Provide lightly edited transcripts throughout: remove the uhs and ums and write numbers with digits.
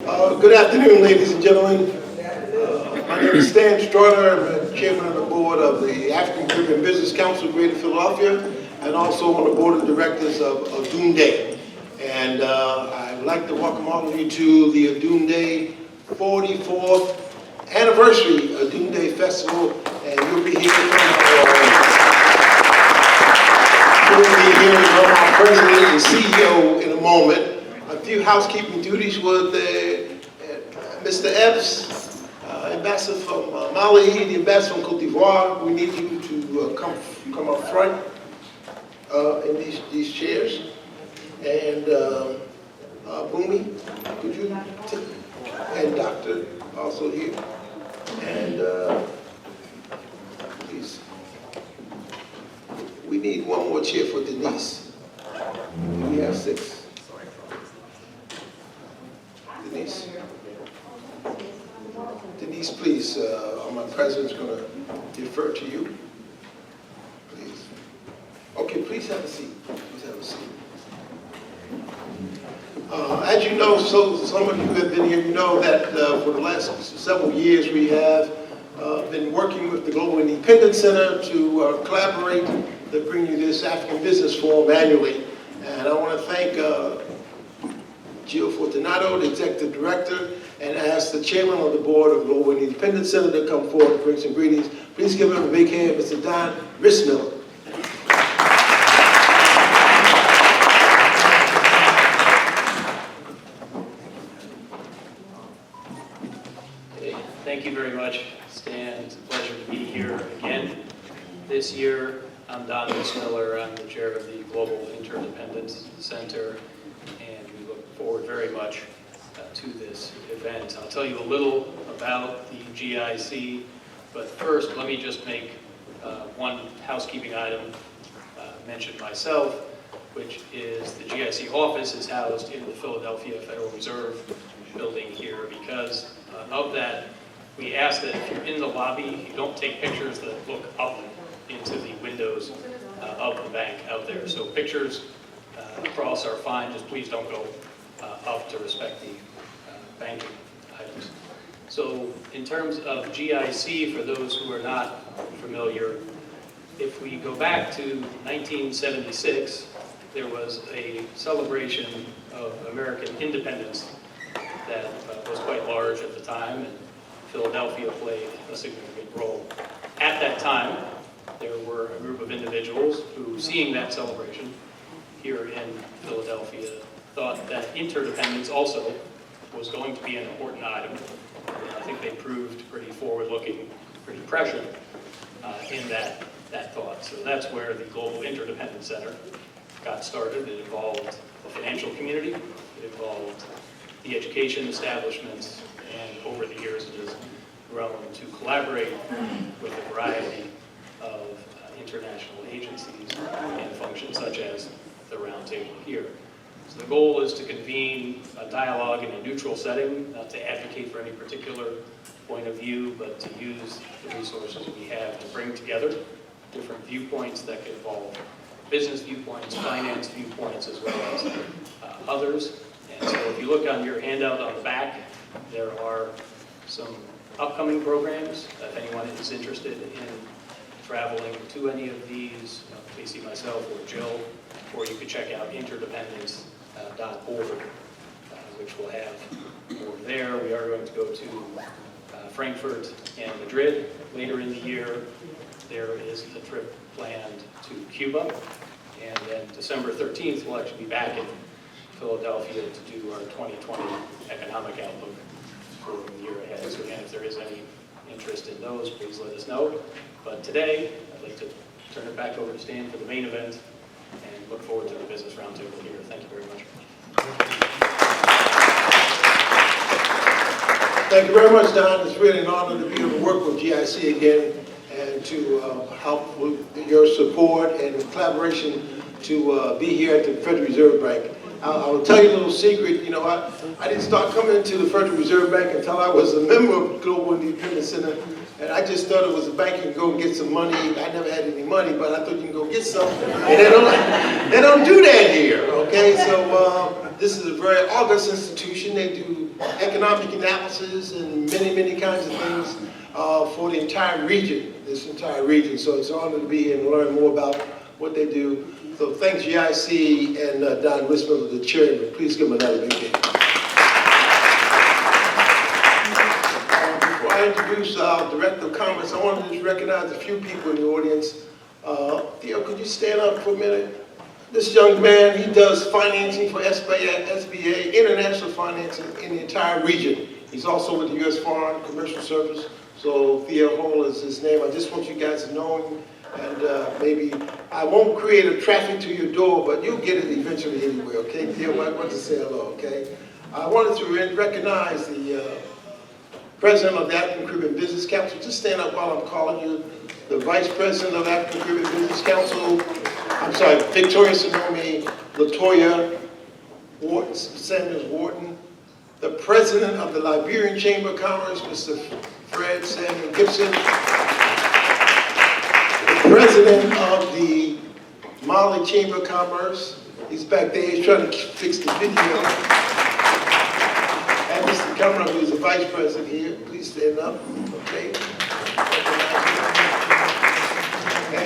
Good afternoon, ladies and gentlemen. My name is Stan Strutter. I'm the chairman of the board of the African Caribbean Business Council of Greater Philadelphia, and also on the board of directors of ODUNDE. And I would like to welcome all of you to the ODUNDE 44th anniversary ODUNDE Festival, and you'll be hearing from our president and CEO in a moment. A few housekeeping duties with Mr. Epps, ambassador from Mali, the ambassador from Cote d'Ivoire. We need you to come up front in these chairs. And Bumi, could you take, and Doctor also here. And please, we need one more chair for Denise. We have 6. Denise, please, my president's going to defer to you. Please. Okay, please have a seat. Please have a seat. As you know, some of you who have been here, you know that for the last several years we have been working with the Global Independence Center to collaborate to bring you this African Business Forum annually. And I want to thank Gio Fortunato, the executive director, and ask the chairman of the board of Global Independence Center to come forward and bring some greetings. Please give him a big hand, Mr. Don Rismiller. Thank you very much, Stan. It's a pleasure to be here again. This year, I'm Don Rismiller. I'm the chair of the Global Interdependence Center, and we look forward very much to this event. I'll tell you a little about the GIC, but first let me just make one housekeeping item, mention myself, which is the GIC office is housed in the Philadelphia Federal Reserve building here. Because of that, we ask that if you're in the lobby, you don't take pictures that look up into the windows of the bank out there. So pictures across are fine, just please don't go up to respect the banking items. So in terms of GIC, for those who are not familiar, if we go back to 1976, there was a celebration of American independence that was quite large at the time, and Philadelphia played a significant role. At that time, there were a group of individuals who, seeing that celebration here in Philadelphia, thought that interdependence also was going to be an important item. And I think they proved pretty forward-looking, pretty prescient in that thought. So that's where the Global Interdependence Center got started. It involved the financial community, it involved the education establishments, and over the years it has grown to collaborate with a variety of international agencies and functions such as the Roundtable here. So the goal is to convene a dialogue in a neutral setting, not to advocate for any particular point of view, but to use the resources we have to bring together different viewpoints that could involve business viewpoints, finance viewpoints, as well as others. And so if you look on your handout on the back, there are some upcoming programs. If anyone is interested in traveling to any of these, please see myself or Jill, or you could check out interdependence.org, which will have more there. We are going to go to Frankfurt and Madrid later in the year. There is a trip planned to Cuba, and then December 13th we'll actually be back in Philadelphia to do our 2020 economic outlook for the year ahead. So again, if there is any interest in those, please let us know. But today, I'd like to turn it back over to Stan for the main event, and look forward to the Business Roundtable here. Thank you very much. Thank you very much, Don. It's really an honor to be able to work with GIC again and to help with your support and collaboration to be here at the Federal Reserve Bank. I will tell you a little secret. You know, I didn't start coming into the Federal Reserve Bank until I was a member of Global Independence Center, and I just thought it was a bank you can go and get some money. I never had any money, but I thought you can go get some. And they don't do that here, okay? So this is a very august institution. They do economic analysis and many, many kinds of things for the entire region, this entire region. So it's an honor to be here and learn more about what they do. So thanks GIC and Don Wismiller, the chairman. Please give him another big hand. Before I introduce our Director of Commerce, I want to just recognize a few people in the audience. Theo, could you stand up for a minute? This young man, he does financing for SBA, international financing in the entire region. He's also with the U.S. Foreign Commercial Service. So Theo Hall is his name. I just want you guys to know him. And maybe I won't create a traffic to your door, but you'll get it eventually anyway, okay? Theo might want to say hello, okay? I wanted to recognize the President of the African Caribbean Business Council. Just stand up while I'm calling you. The Vice President of the African Caribbean Business Council, Victoria Sonome, Latoya Wharton, Samuels Wharton. The President of the Liberian Chamber of Commerce, Mr. Fred Samuel Gibson. The President of the Mali Chamber of Commerce, he's back there, he's trying to fix the video. And Mr. Cameron, who's the Vice President here, please stand up, okay?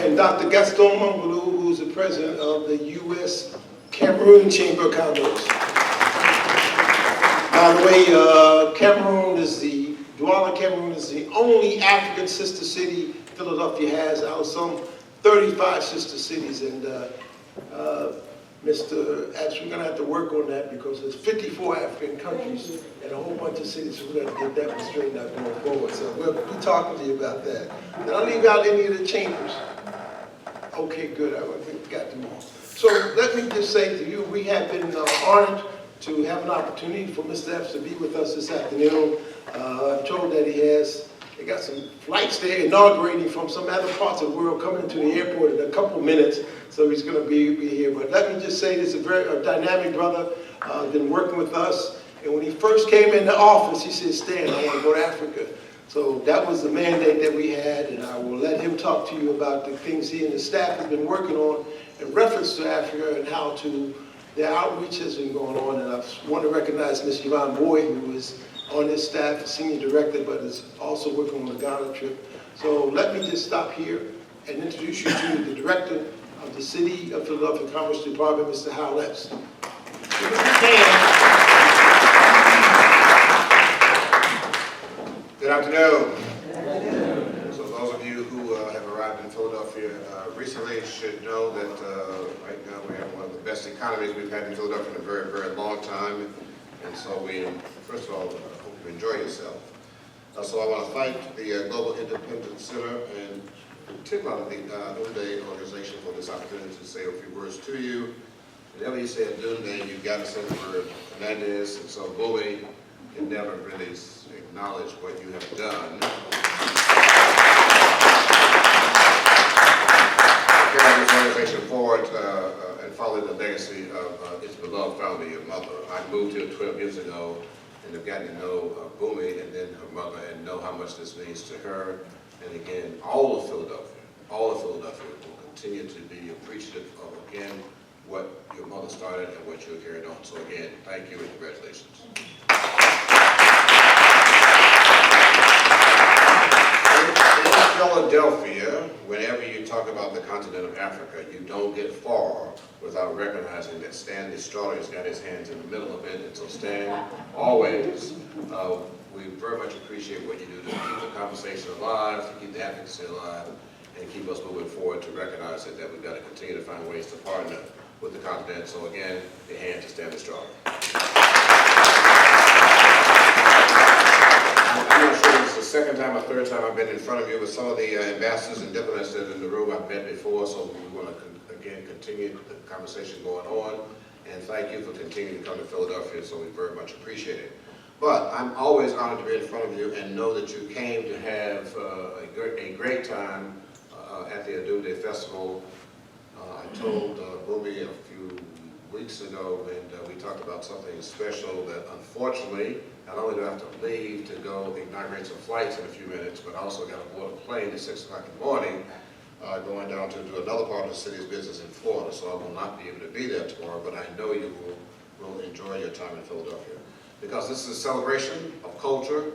And Dr. Gaston Mongolou, who's the President of the U.S. Cameroon Chamber of Commerce. By the way, Douala, Cameroon is the only African sister city Philadelphia has out of some 35 sister cities. And actually, we're going to have to work on that because there's 54 African countries and a whole bunch of cities, so we're going to get that one straightened out going forward. So we'll be talking to you about that. Did I leave out any of the chambers? Okay, good. I got them all. So let me just say to you, we have been honored to have an opportunity for Mr. Epps to be with us this afternoon. I'm told that they got some flights there inaugurating from some other parts of the world coming into the airport in a couple minutes, so he's going to be here. But let me just say, this is a very dynamic brother, been working with us. And when he first came into office, he said, Stan, I want to go to Africa. So that was the mandate that we had, and I will let him talk to you about the things he and his staff have been working on in reference to Africa and how their outreach has been going on. And I want to recognize Ms. Yvonne Boyd, who is on his staff, Senior Director, but is also working on the Ghana trip. So let me just stop here and introduce you to the Director of the City of Philadelphia Commerce Department, Mr. Hal Epps. Good afternoon. So those of you who have arrived in Philadelphia recently should know that right now we have one of the best economies we've had in Philadelphia in a very, very long time. And so we, first of all, hope you enjoy yourself. So I want to thank the Global Independence Center and particularly the ODUNDE organization for this opportunity to say a few words to you. Whenever you say ODUNDE, you've got to say the word Hernandez, and so Bowie can never really acknowledge what you have done. Carry this organization forward and follow the legacy of its beloved founder, your mother. I moved here 12 years ago and have gotten to know Bowie and then her mother and know how much this means to her. And again, all of Philadelphia will continue to be appreciative of, again, what your mother started and what you're carrying on. So again, thank you and congratulations. In Philadelphia, whenever you talk about the continent of Africa, you don't get far without recognizing that Stanley Strawley's got his hands in the middle of it. And so Stan, always, we very much appreciate what you do to keep the conversation alive, to keep the advocacy alive, and keep us moving forward to recognize that we've got to continue to find ways to partner with the continent. So again, a hand to Stanley Strawley. I'm not sure if it's the second time or third time I've been in front of you with some of the ambassadors and diplomats that are in the room I've met before, so we want to again continue the conversation going on, and thank you for continuing to come to Philadelphia, so we very much appreciate it. But I'm always honored to be in front of you and know that you came to have a great time at the ODUNDE Festival. I told Boomy a few weeks ago, and we talked about something special that unfortunately, not only do I have to leave to go inaugurate some flights in a few minutes, but I also got to board a plane at 6 o'clock in the morning, going down to do another part of the city's business in Florida, so I will not be able to be there tomorrow, but I know you will enjoy your time in Philadelphia. because this is a celebration of culture,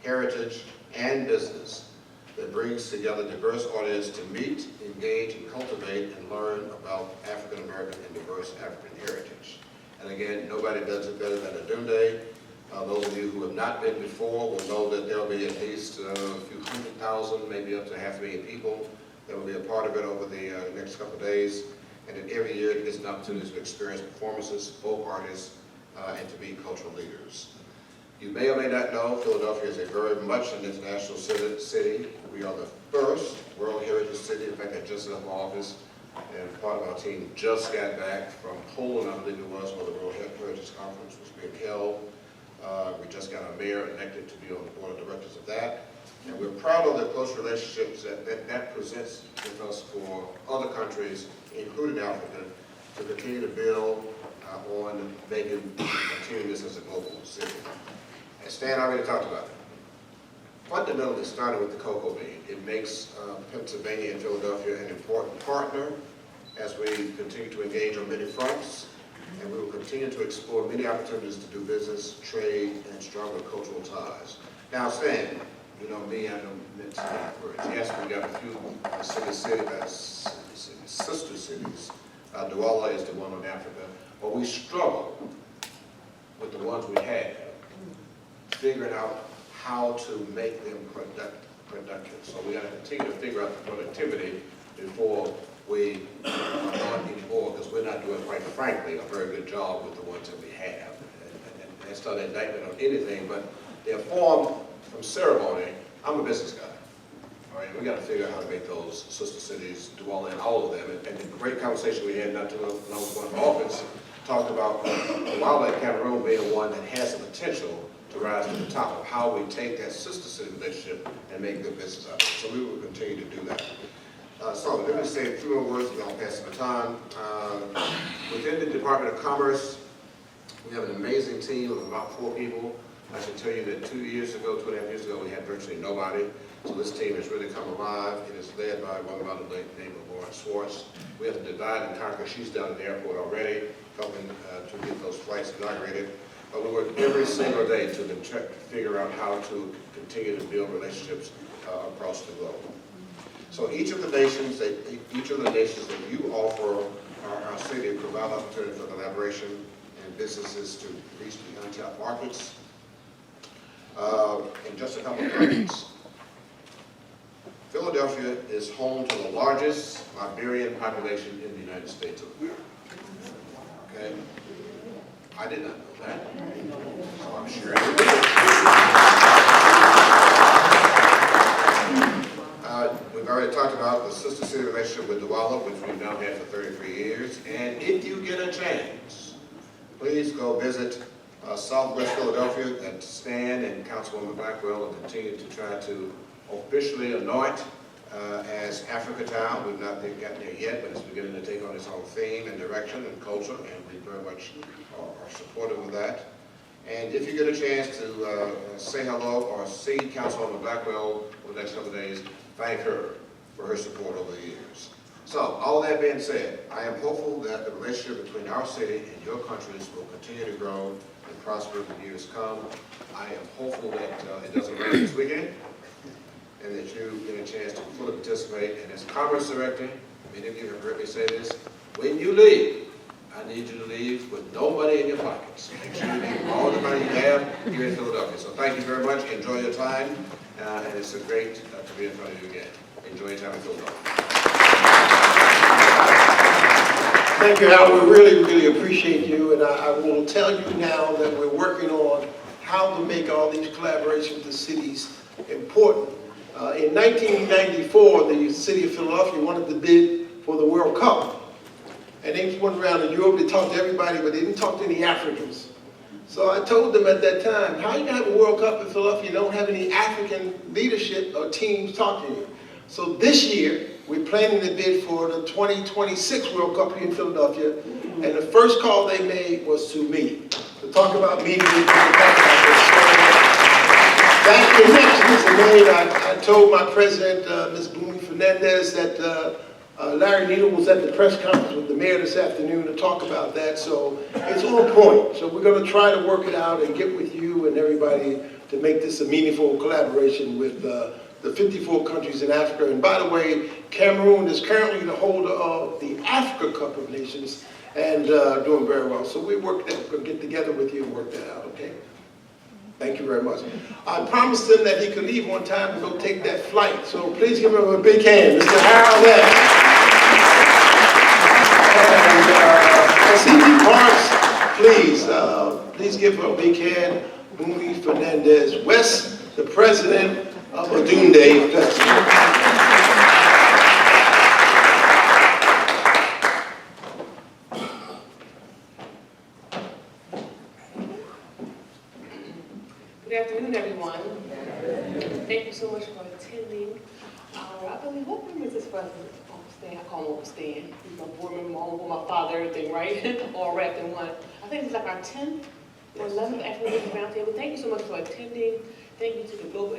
heritage, and business that brings together a diverse audience to meet, engage, and cultivate and learn about African American and diverse African heritage. And again, nobody does it better than ODUNDE. Those of you who have not been before will know that there will be at least a few 100,000, maybe up to 500,000 people that will be a part of it over the next couple of days. And then every year it gives an opportunity to experience performances, folk artists, and to meet cultural leaders. You may or may not know, Philadelphia is a very much an international city. We are the first World Heritage City. In fact, I just left my office, and part of our team just got back from Poland, I believe it was, where the World Heritage Conference was being held. We just got our mayor elected to be on the board of directors of that. And we're proud of the close relationships that presents with us for other countries, including Africa, to continue to build on making this as a global city. As Stan already talked about it, fundamentally started with the cocoa bean. It makes Pennsylvania and Philadelphia an important partner as we continue to engage on many fronts, and we will continue to explore many opportunities to do business, trade, and stronger cultural ties. Now, Stan, you know me, I don't mention that word. Yes, we got a few sister cities. Douala is the one in Africa, but we struggle with the ones we have, figuring out how to make them productive. So we got to continue to figure out the productivity before we are on anymore, because we're not doing, quite frankly, a very good job with the ones that we have. And that's not an indictment on anything, but they're formed from ceremony. I'm a business guy. All right, we got to figure out how to make those sister cities do all in, all of them. And the great conversation we had not too long ago in office talked about Douala, Cameroon being one that has the potential to rise to the top of how we take that sister city relationship and make good business out of it. So we will continue to do that. So let me say a few more words, and I'll pass the baton. Within the Department of Commerce, we have an amazing team of about 4 people. I can tell you that 2.5 years ago, we had virtually nobody. So this team has really come alive. It is led by one by the name of Lauren Swartz. We have to divide and conquer. She's down at the airport already, helping to get those flights inaugurated. But we work every single day to figure out how to continue to build relationships across the globe. So each of the nations that you offer our city provide opportunity for collaboration and businesses to reach the untapped markets. In just a couple of minutes, Philadelphia is home to the largest Liberian population in the United States of America. Okay? I did not know that, so I'm sure we've already talked about the sister city relationship with Douala, which we've now had for 33 years. And if you get a chance, please go visit Southwest Philadelphia, and Stan and Councilwoman Blackwell will continue to try to officially anoint as Africa Town. We've not gotten there yet, but it's beginning to take on its own theme and direction and culture, and we very much are supportive of that. And if you get a chance to say hello or see Councilwoman Blackwell over the next couple of days, thank her for her support over the years. So, all that being said, I am hopeful that the relationship between our city and your countries will continue to grow and prosper in the years come. I am hopeful that it doesn't rain this weekend, and that you get a chance to fully participate. And as Commerce Director, many of you have heard me say this, when you leave, I need you to leave with no money in your pockets. Make sure you leave all the money you have here in Philadelphia. So thank you very much. Enjoy your time. And it's great to be in front of you again. Enjoy your time in Philadelphia. Thank you, Hal. We really, really appreciate you. And I will tell you now that we're working on how to make all these collaborations with the cities important. In 1994, the city of Philadelphia wanted to bid for the World Cup. And they went around in Europe, they talked to everybody, but they didn't talk to any Africans. So I told them at that time, how are you going to have a World Cup in Philadelphia and don't have any African leadership or teams talking to you? So this year, we're planning to bid for the 2026 World Cup here in Philadelphia. And the first call they made was to me, to talk about meeting with people, to talk about this. That connection is made. I told my president, Ms. Boomy Fernandez, that Larry Needle was at the press conference with the mayor this afternoon to talk about that, so it's on point. So we're going to try to work it out and get with you and everybody to make this a meaningful collaboration with the 54 countries in Africa. And by the way, Cameroon is currently the holder of the Africa Cup of Nations and doing very well. So we're going to get together with you and work that out, okay? Thank you very much. I promised him that he could leave on time to go take that flight, so please give him a big hand, Mr. Harold F. And as he departs, please give him a big hand, Bumi Fernandez West, the president of ODUNDE Festival. Good afternoon, everyone. Thank you so much for attending. I believe, what member is this president? Stan, I call him Stan. He's my board member, my father, everything, right? All wrapped in one. I think it's like our 10th or 11th African Business Roundtable. Thank you so much for attending. Thank you to the Global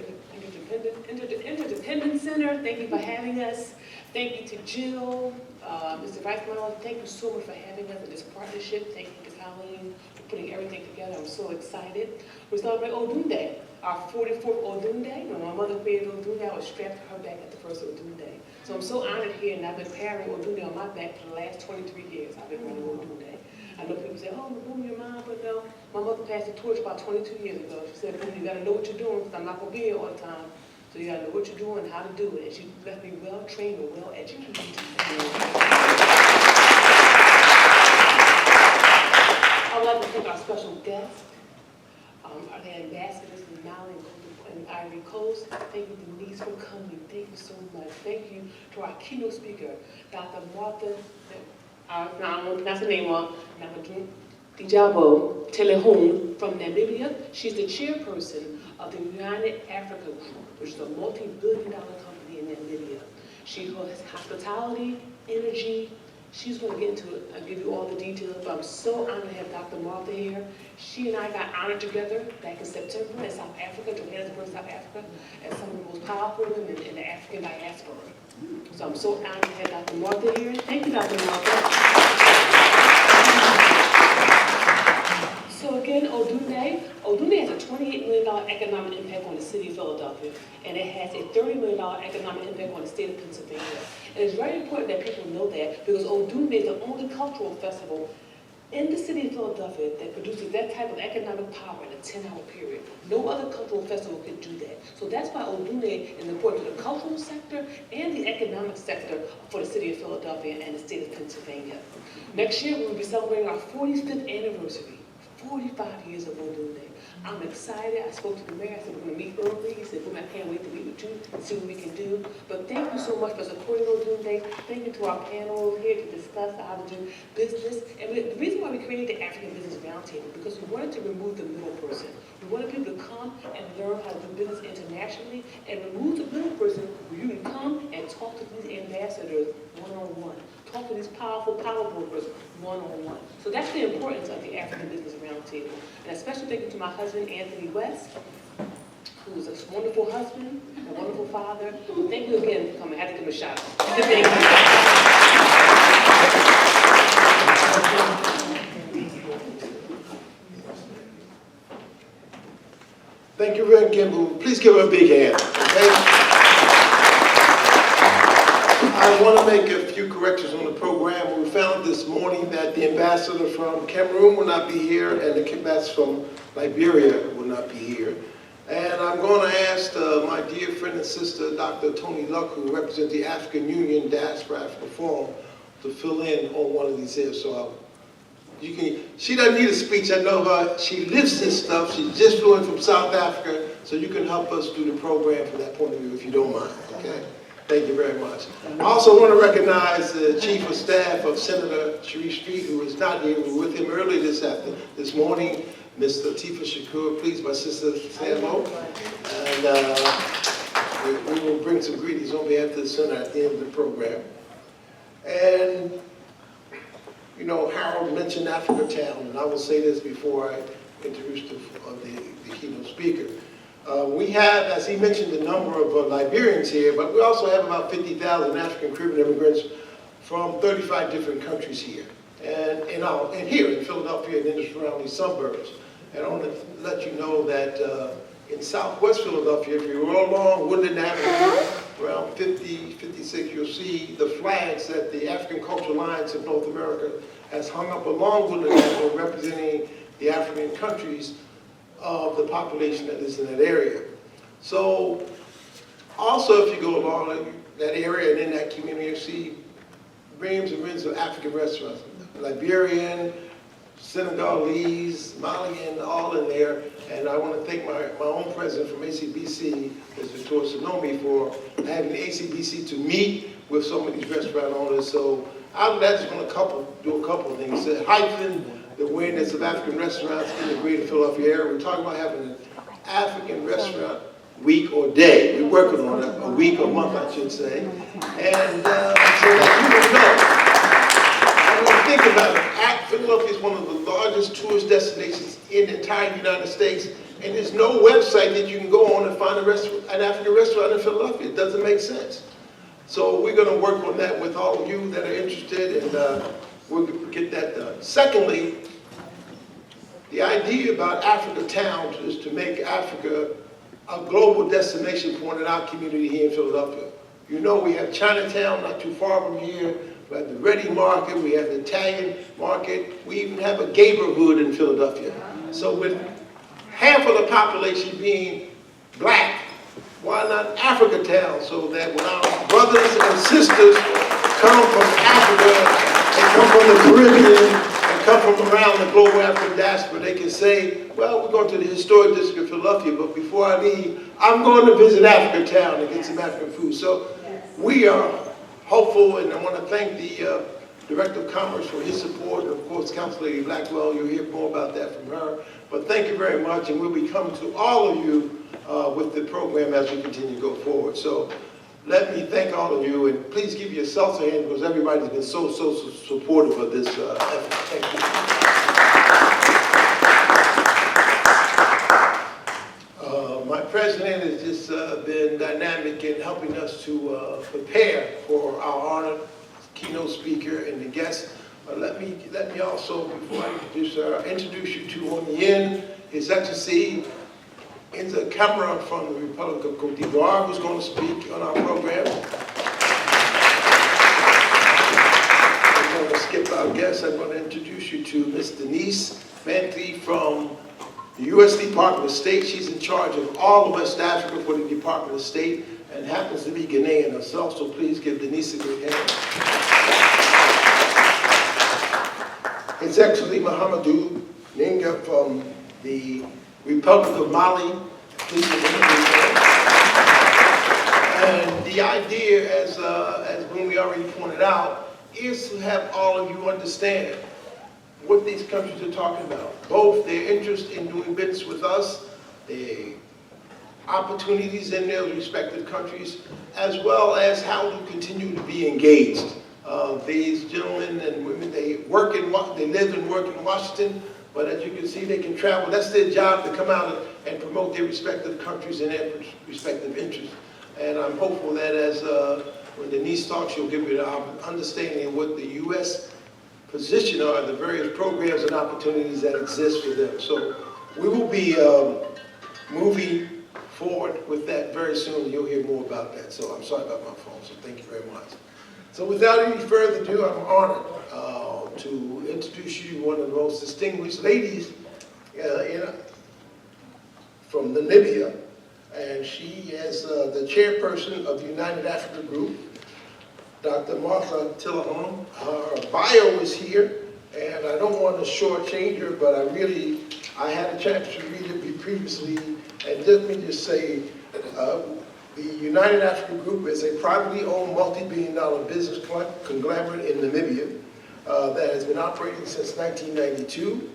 Interdependence Center. Thank you for having us. Thank you to Jill, Mr. Vice Mayor. Thank you so much for having us in this partnership. Thank you to Colleen for putting everything together. I'm so excited. We're celebrating ODUNDE, our 44th ODUNDE. When my mother created ODUNDE, I was strapped to her back at the first ODUNDE. So I'm so honored here, and I've been carrying ODUNDE on my back for the last 23 years. I've been running ODUNDE. I know people say, oh, Boom, your mom, but no. My mother passed the torch about 22 years ago. She said, Boom, you gotta know what you're doing, because I'm not gonna be here all the time. So you gotta know what you're doing, how to do it. And she left me well trained and well educated. I would like to thank our special guests, our ambassadors from Mali and Ivory Coast. Thank you, Denise, for coming. Thank you so much. Thank you to our keynote speaker, Dr. Martha, I don't want to pronounce the name wrong, Namundjebo-Tilahun from Namibia. She's the chairperson of the United Africa Group, which is a multi-billion-dollar company in Namibia. She has hospitality, energy. She's going to get into it. I'll give you all the details, but I'm so honored to have Dr. Martha here. She and I got honored together back in September in South Africa, Johannesburg, South Africa, as some of the most powerful women in the African diaspora. So I'm so honored to have Dr. Martha here. Thank you, Dr. Martha. So again, ODUNDE has a $28 million economic impact on the city of Philadelphia, and it has a $30 million economic impact on the state of Pennsylvania. And it's very important that people know that, because ODUNDE is the only cultural festival in the city of Philadelphia that produces that type of economic power in a 10-hour period. No other cultural festival can do that. So that's why ODUNDE is important to the cultural sector and the economic sector for the city of Philadelphia and the state of Pennsylvania. Next year, we will be celebrating our 45th anniversary, 45 years of ODUNDE. I'm excited. I spoke to the mayor. I said, we're going to meet early. He said, boom, I can't wait to meet with you and see what we can do. But thank you so much for supporting ODUNDE. Thank you to our panel here to discuss how to do business. And the reason why we created the African Business Roundtable, because we wanted to remove the middle person. We wanted people to come and learn how to do business internationally and remove the middle person where you can come and talk to these ambassadors one-on-one. Talk to these powerful power brokers one-on-one. So that's the importance of the African Business Roundtable. And a special thank you to my husband, Anthony West, who's a wonderful husband, a wonderful father. Thank you again for coming. I had to give him a shout out. Thank you. Thank you, Reverend Kimball. Please give her a big hand, okay? I want to make a few corrections on the program. We found this morning that the ambassador from Cameroon will not be here, and the ambassador from Liberia will not be here. And I'm going to ask my dear friend and sister, Dr. Tony Luck, who represents the African Union Diaspora Africa Forum, to fill in on one of these here. So she doesn't need a speech. I know her. She lives this stuff. She just flew in from South Africa, so you can help us do the program from that point of view, if you don't mind. Okay. Thank you very much. I also want to recognize the Chief of Staff of Senator Sharif Street, who is not here. We were with him early this morning, Ms. Latifah Shakur. Please, my sister, say hello. And we will bring some greetings on behalf of the Center at the end of the program. And, you know, Harold mentioned Africa Town, and I will say this before I introduce the keynote speaker. We have, as he mentioned, a number of Liberians here, but we also have about 50,000 African Caribbean immigrants from 35 different countries here, and here in Philadelphia and in the surrounding suburbs. And I want to let you know that in Southwest Philadelphia, if you roll along Woodland Avenue, around 50, 56, you'll see the flags that the African Cultural Alliance of North America has hung up along Woodland Avenue, representing the African countries of the population that is in that area. So, also if you go along that area and in that community, you see reams and reams of African restaurants, Liberian, Senegalese, Malian, all in there. And I want to thank my own president from ACBC, Ms. Victoria Sonomi, for having the ACBC to meet with some of these restaurant owners. So I'm just going to do a couple of things. Heighten the awareness of African restaurants in the greater Philadelphia area. We're talking about having an African restaurant week or day. We're working on it, a week or month, I should say. And so that people know. I mean, think about it. Philadelphia is one of the largest tourist destinations in the entire United States, and there's no website that you can go on and find an African restaurant in Philadelphia. It doesn't make sense. So we're going to work on that with all of you that are interested, and we'll get that done. Secondly, the idea about Africa Towns is to make Africa a global destination point in our community here in Philadelphia. You know, we have Chinatown not too far from here. We have the Ready Market, we have the Italian Market, we even have a neighborhood in Philadelphia. So with half of the population being black, why not Africa Town, so that when our brothers and sisters come from Africa, and come from the Caribbean, and come from around the global African diaspora, they can say, well, we're going to the historic district of Philadelphia, but before I leave, I'm going to visit Africa Town and get some African food. So we are hopeful, and I want to thank the Director of Commerce for his support, and of course, Council Lady Blackwell. You'll hear more about that from her. But thank you very much, and we'll be coming to all of you with the program as we continue to go forward. So let me thank all of you, and please give yourselves a hand because everybody's been so supportive of this effort. Thank you. My president has just been dynamic in helping us to prepare for our honored keynote speaker and the guests. Let me also, before I introduce you to on the end, His Excellency in the camera from the Republic of Cote d'Ivoire, who's going to speak on our program. I'm going to skip our guests. I'm going to introduce you to Ms. Denise Mantley from the U.S. Department of State. She's in charge of all of West Africa for the Department of State and happens to be Ghanaian herself, so please give Denise a good hand. His Excellency Mahamadou Ninga from the Republic of Mali. Please give him a good hand. And the idea, as when we already pointed out, is to have all of you understand what these countries are talking about, both their interest in doing business with us, the opportunities in their respective countries, as well as how to continue to be engaged. These gentlemen and women, they live and work in Washington, but as you can see, they can travel. That's their job, to come out and promote their respective countries and their respective interests. And I'm hopeful that as when Denise talks, she'll give you an understanding of what the U.S. position are, the various programs and opportunities that exist for them. So we will be moving forward with that very soon. You'll hear more about that. So I'm sorry about my phone, so thank you very much. So without any further ado, I'm honored to introduce you one of the most distinguished ladies from Namibia, and she is the chairperson of the United Africa Group, Dr. Martha Tilahun. Her bio is here, and I don't want to shortchange her, but I had a chance to read it previously, and let me just say, the United Africa Group is a privately owned multi-billion-dollar business conglomerate in Namibia that has been operating since 1992.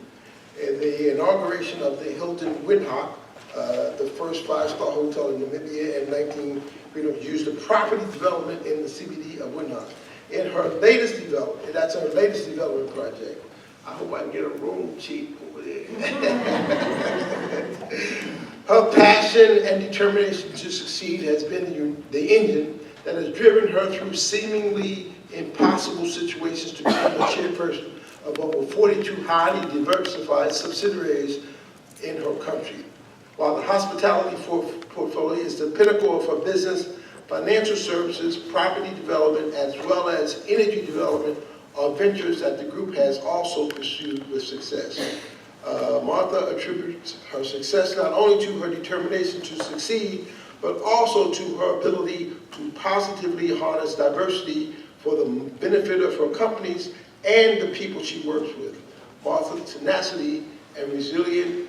And the inauguration of the Hilton Windhoek, the first five-star hotel in Namibia used the property development in the CBD of Windhoek. In her latest development, that's her latest development project. I hope I can get a room cheap over there. Her passion and determination to succeed has been the engine that has driven her through seemingly impossible situations to become the chairperson of over 42 highly diversified subsidiaries in her country. While the hospitality portfolio is the pinnacle of her business, financial services, property development, as well as energy development are ventures that the group has also pursued with success. Martha attributes her success not only to her determination to succeed, but also to her ability to positively harness diversity for the benefit of her companies and the people she works with. Martha's tenacity and resilience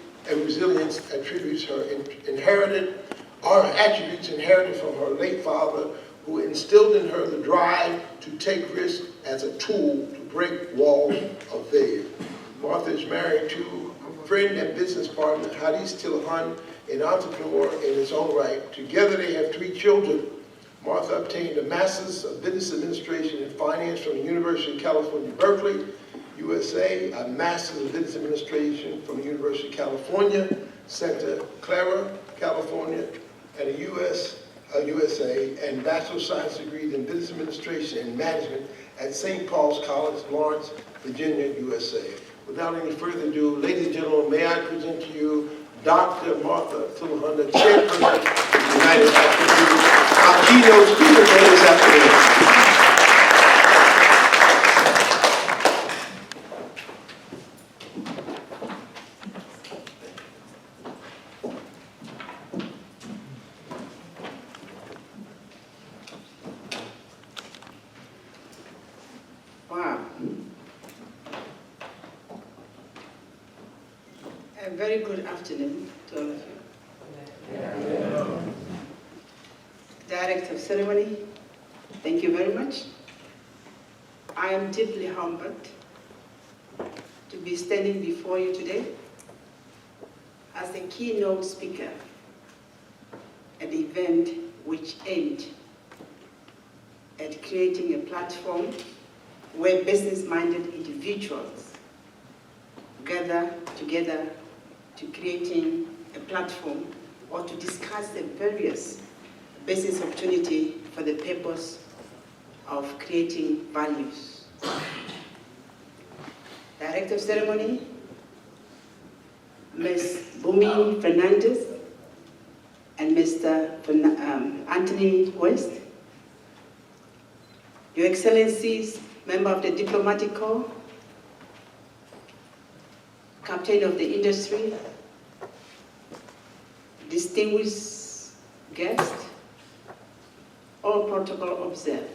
attributes are attributes inherited from her late father, who instilled in her the drive to take risks as a tool to break walls of failure. Martha is married to a friend and business partner, Tilahun, an entrepreneur in his own right. Together they have 3 children. Martha obtained a Master's of Business Administration and Finance from the University of California, Berkeley, USA, a Master's of Business Administration from the University of California, Santa Clara, California, and the USA, and Bachelor of Science degrees in Business Administration and Management at St. Paul's College, Lawrence, Virginia, USA. Without any further ado, ladies and gentlemen, may I present to you Dr. Martha Tilahun, the Chairperson of the United African Business, our keynote speaker for this afternoon. Wow. A very good afternoon to all of you. Director of Ceremony, thank you very much. I am deeply humbled to be standing before you today as the keynote speaker at the event which aimed at creating a platform where business-minded individuals gather together to creating a platform or to discuss the various business opportunity for the purpose of creating values. Director of Ceremony, Ms. Bumi Fernandez and Mr. Anthony West, Your Excellencies, Member of the Diplomatic Corps, Captain of the Industry, distinguished guests, all protocol observed.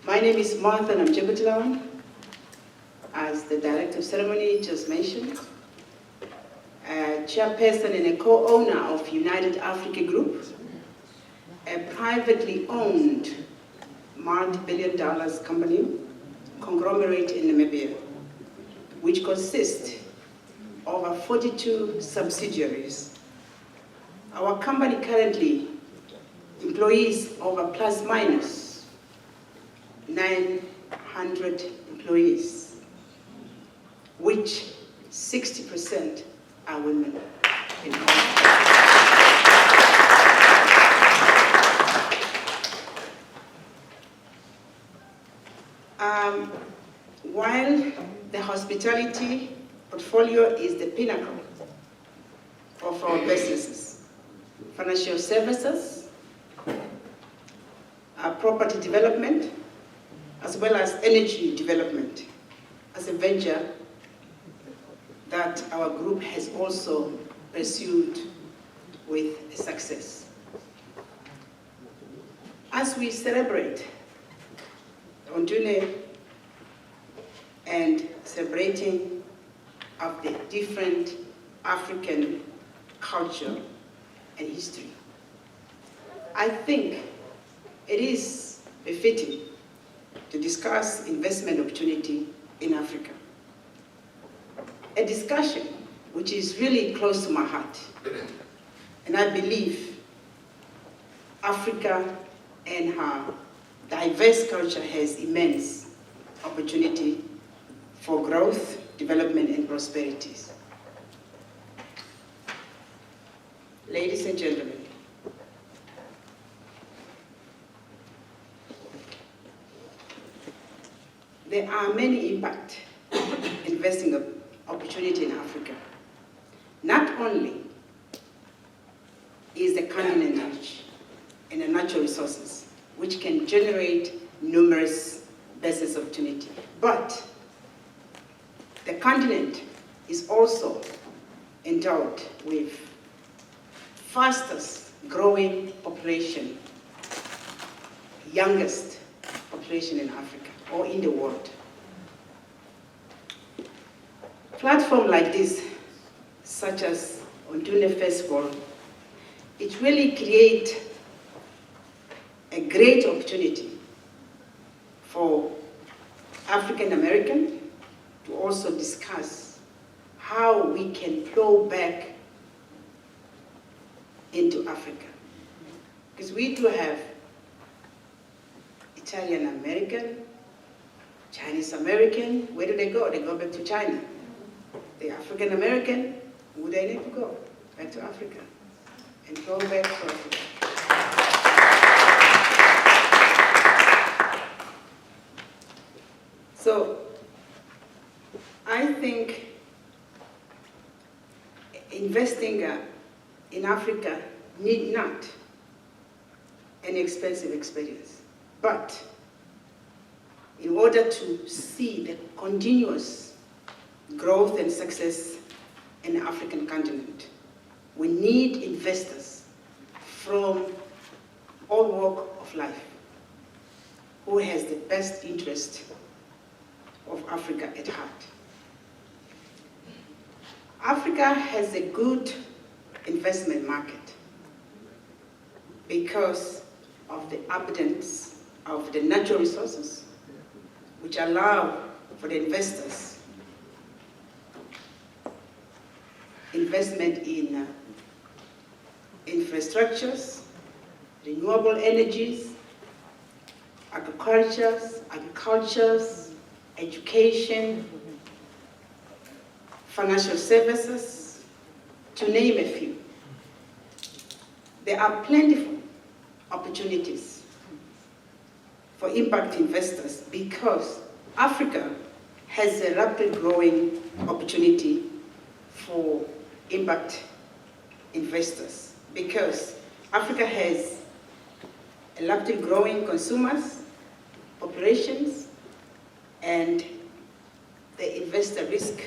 My name is Martha Namundjebo-Tilahun, as the Director of Ceremony just mentioned, Chairperson and a co-owner of United Africa Group, a privately owned multi-billion-dollar company, conglomerate in Namibia, which consists of over 42 subsidiaries. Our company currently employs over plus minus 900 employees, which 60% are women in While the hospitality portfolio is the pinnacle of our businesses, financial services, property development, as well as energy development, as a venture that our group has also pursued with success. As we celebrate ODUNDE and celebrating of the different African culture and history, I think it is befitting to discuss investment opportunity in Africa. A discussion which is really close to my heart. And I believe Africa and her diverse culture has immense opportunity for growth, development, and prosperity. Ladies and gentlemen, there are many impact investing opportunity in Africa. Not only is the continent rich in the natural resources, which can generate numerous business opportunity, but the continent is also endowed with fastest growing population, youngest population in Africa or in the world. Platforms like this, such as ODUNDE Festival, it really creates a great opportunity for African American to also discuss how we can plow back into Africa. Because we do have Italian American, Chinese American. Where do they go? They go back to China. The African American, would they need to go back to Africa and go back to Africa? So I think investing in Africa need not an expensive experience, but in order to see the continuous growth and success in the African continent, we need investors from all walks of life who has the best interest of Africa at heart. Africa has a good investment market because of the abundance of the natural resources, which allow for the investors investment in infrastructures, renewable energies, agriculture, education, financial services, to name a few. There are plentiful opportunities for impact investors because Africa has a rapidly growing opportunity for impact investors because Africa has a rapidly growing consumers, populations, and the investor risk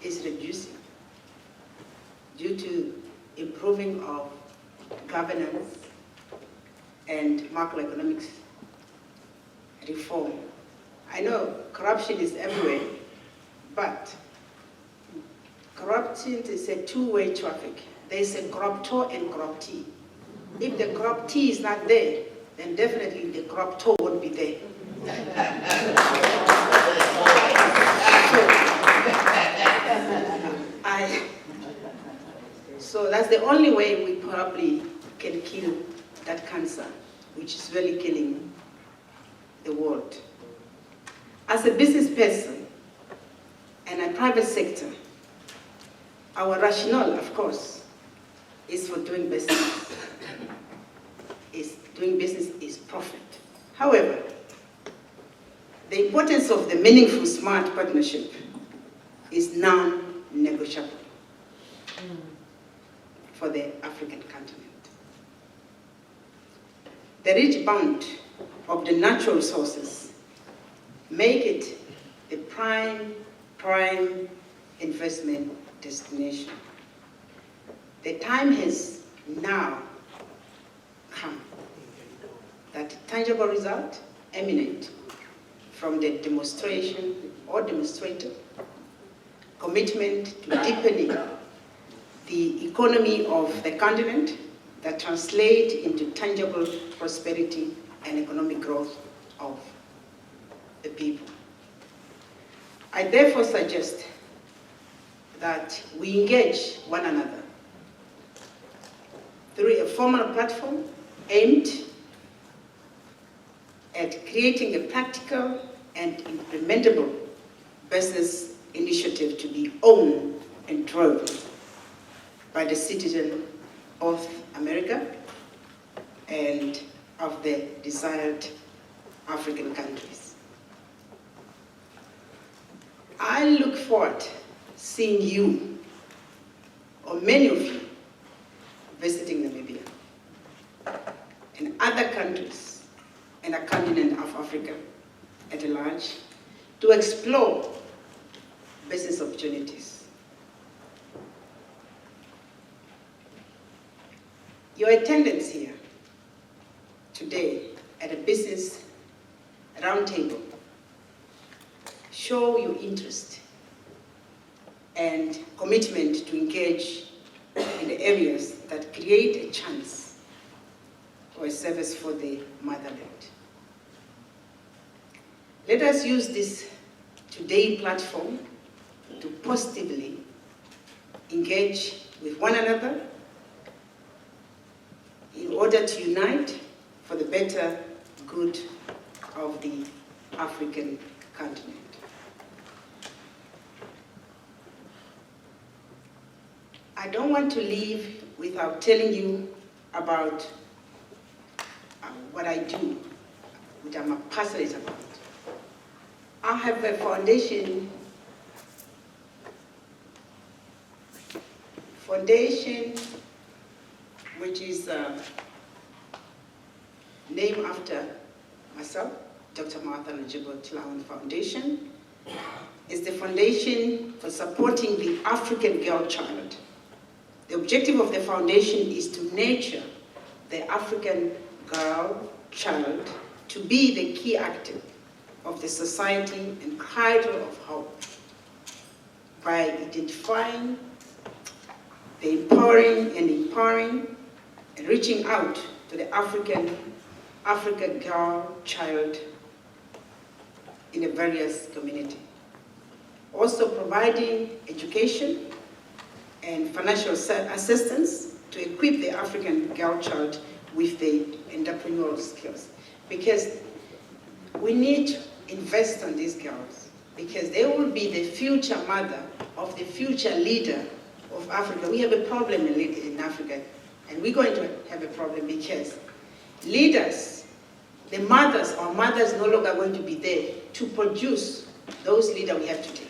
is reducing due to improving of governance and macroeconomics reform. I know corruption is everywhere, but corruption is a two-way traffic. There's a corruptor and corruptee. If the corruptee is not there, then definitely the corruptor won't be there. So that's the only way we probably can kill that cancer, which is really killing the world. As a business person and a private sector, our rationale, of course, is for doing business. Doing business is profit. However, the importance of the meaningful smart partnership is non-negotiable for the African continent. The rich bounty of the natural resources make it the prime investment destination. The time has now come that tangible result eminent from the demonstration or demonstrator commitment to deepening the economy of the continent that translate into tangible prosperity and economic growth of the people. I therefore suggest that we engage one another through a formal platform aimed at creating a practical and implementable business initiative to be owned and driven by the citizen of America and of the desired African countries. I look forward seeing you, or many of you, visiting Namibia and other countries and the continent of Africa at large to explore business opportunities. Your attendance here today at a business roundtable show your interest and commitment to engage in the areas that create a chance for a service for the motherland. Let us use this today platform to positively engage with one another in order to unite for the better good of the African continent. I don't want to leave without telling you about what I do, which I'm passionate about. I have a foundation which is named after myself, Dr. Martha Namundjebo-Tilahun Foundation. It's the foundation for supporting the African girl child. The objective of the foundation is to nurture the African girl child to be the key actor of the society and cradle of hope by identifying the empowering and reaching out to the African girl child in the various communities. Also providing education and financial assistance to equip the African girl child with the entrepreneurial skills. Because we need to invest on these girls, because they will be the future mother of the future leader of Africa. We have a problem in Africa, and we're going to have a problem because leaders, the mothers, our mothers no longer going to be there to produce those leaders we have today.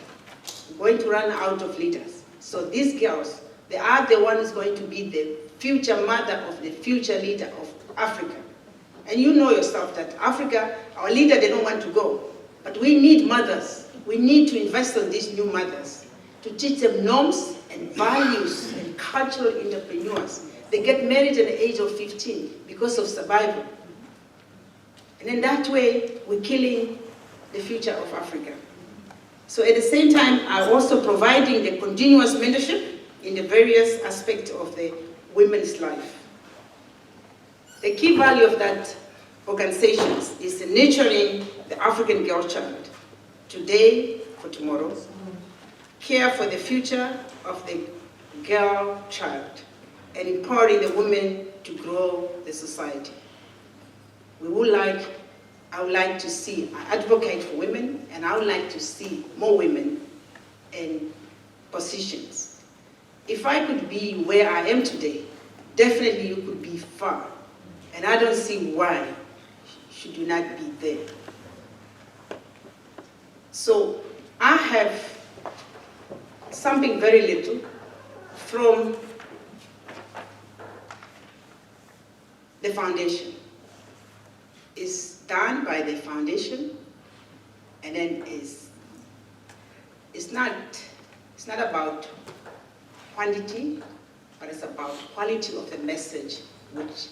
We're going to run out of leaders. So these girls, they are the ones going to be the future mother of the future leader of Africa. And you know yourself that Africa, our leader, they don't want to go. But we need mothers. We need to invest on these new mothers to teach them norms and values and cultural entrepreneurs. They get married at the age of 15 because of survival. And in that way, we're killing the future of Africa. So at the same time, I'm also providing the continuous mentorship in the various aspects of the women's life. The key value of that organization is nurturing the African girl child, today for tomorrow, care for the future of the girl child, and empowering the women to grow the society. I would like to see, I advocate for women, and I would like to see more women in positions. If I could be where I am today, definitely you could be far. And I don't see why should you not be there. So I have something very little from the foundation. It's done by the foundation, and then it's not about quantity, but it's about quality of the message, which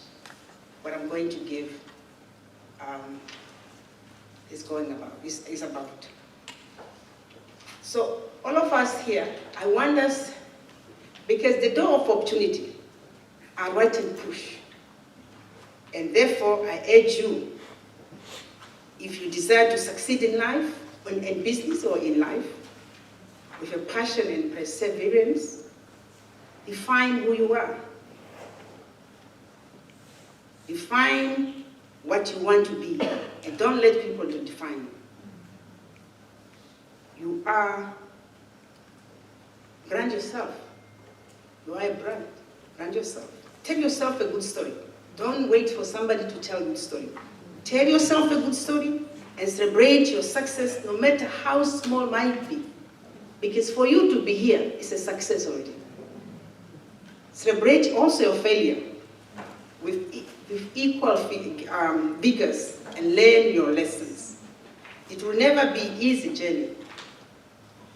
what I'm going to give is about. So all of us here, I want us, because the door of opportunity are right in push. And therefore, I urge you, if you desire to succeed in life, in business or in life, with a passion and perseverance, define who you are. Define what you want to be, and don't let people to define you. You are, brand yourself. You are a brand, brand yourself. Tell yourself a good story. Don't wait for somebody to tell you a good story. Tell yourself a good story and celebrate your success, no matter how small it might be. Because for you to be here is a success already. Celebrate also your failure with equal vigors and learn your lessons. It will never be an easy journey,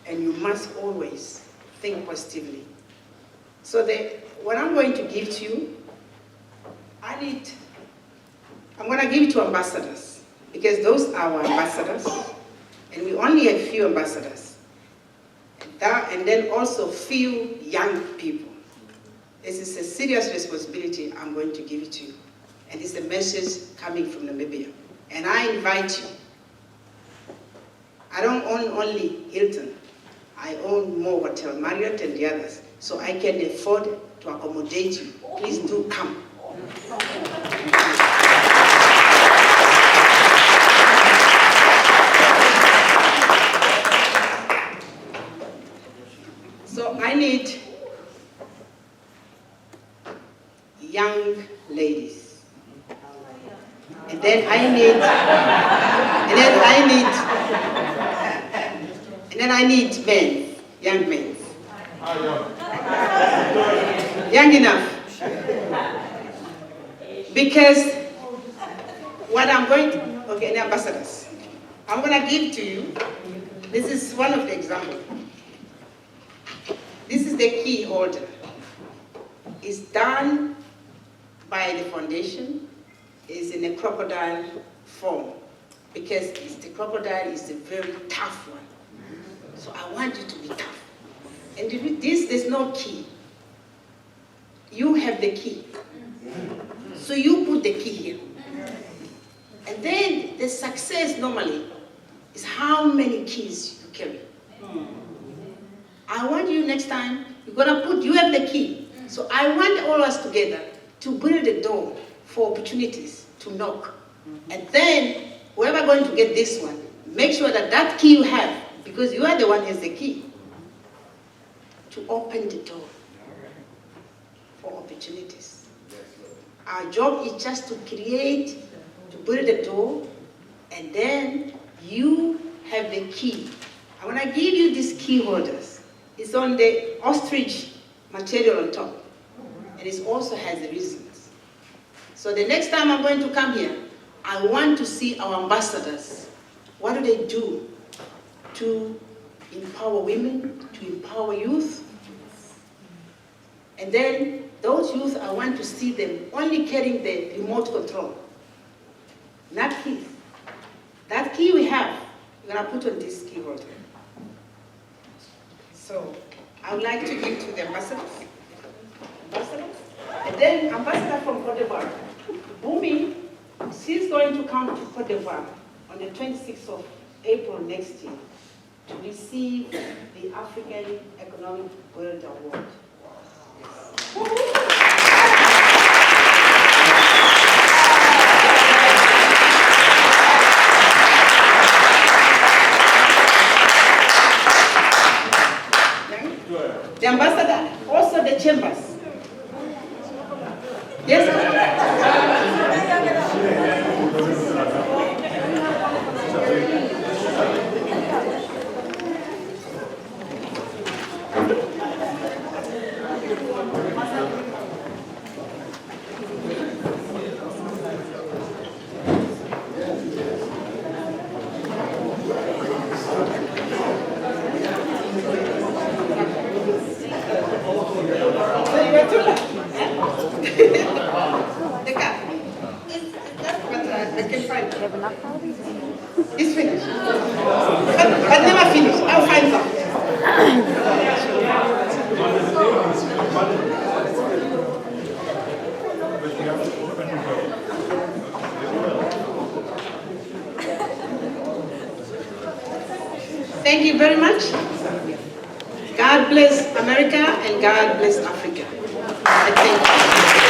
and you must always think positively. So what I'm going to give to you, I'm going to give it to ambassadors, because those are our ambassadors, and we only have few ambassadors. And then also few young people. This is a serious responsibility I'm going to give it to you. And it's a message coming from Namibia. And I invite you. I don't own only Hilton. I own more Hotel Marriott and the others. So I can afford to accommodate you. Please do come. So I need young ladies. And then I need men, young men. Young enough. Because what I'm going to, okay, the ambassadors, I'm going to give to you, this is one of the examples. This is the key holder. It's done by the foundation. It's in a crocodile form, because the crocodile is a very tough one. So I want you to be tough. And there's no key. You have the key. So you put the key here. And then the success normally is how many keys you carry. I want you next time, you have the key. So I want all of us together to build a door for opportunities to knock. And then whoever going to get this one, make sure that that key you have, because you are the one who has the key, to open the door for opportunities. Our job is just to create, to build a door, and then you have the key. I want to give you these key holders. It's on the ostrich material on top, and it also has the reasons. So the next time I'm going to come here, I want to see our ambassadors. What do they do to empower women, to empower youth? And then those youth, I want to see them only carrying the remote control, not keys. That key we have, we're going to put on this key holder. So I would like to give to the ambassadors. And then ambassador from Cote d'Ivoire, Bumi, she's going to come to Cote d'Ivoire on the 26th of April next year to receive the African Economic World Award. The ambassador, also the chambers. Yes? It's finished. But never finished. I'll find some. Thank you very much. God bless America and God bless Africa. I thank you.